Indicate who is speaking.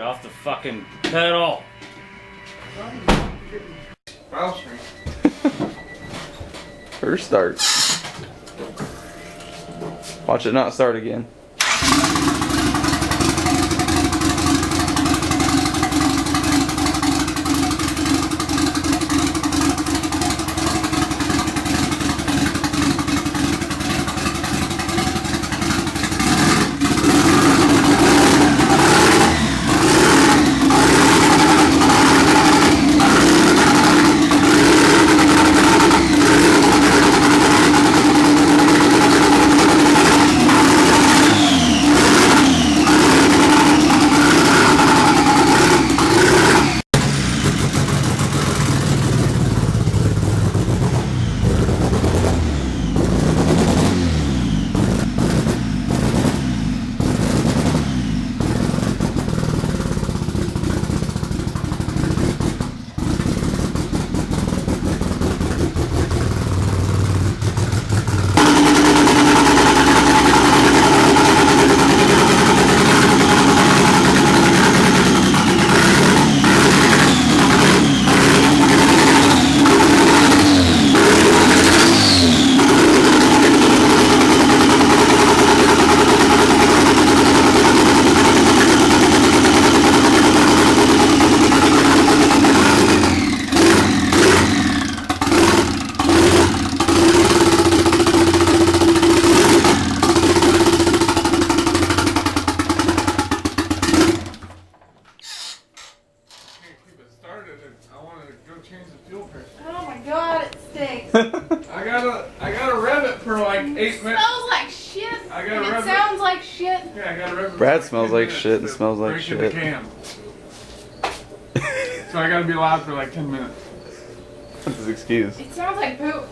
Speaker 1: off the fucking pedal.
Speaker 2: First start. Watch it not start again.
Speaker 3: Oh my god, it stinks.
Speaker 4: I gotta rev it for like 8 minutes.
Speaker 3: It smells like shit.
Speaker 4: I gotta rev
Speaker 3: it sounds like shit.
Speaker 4: Yeah, I gotta rev it.
Speaker 2: Brad
Speaker 4: for
Speaker 2: smells
Speaker 4: 10
Speaker 2: like
Speaker 4: minutes
Speaker 2: shit and
Speaker 4: to
Speaker 2: smells like
Speaker 4: break
Speaker 2: shit.
Speaker 4: in the cam. So I gotta be loud for like 10 minutes.
Speaker 2: That's his excuse.
Speaker 3: It sounds like poop.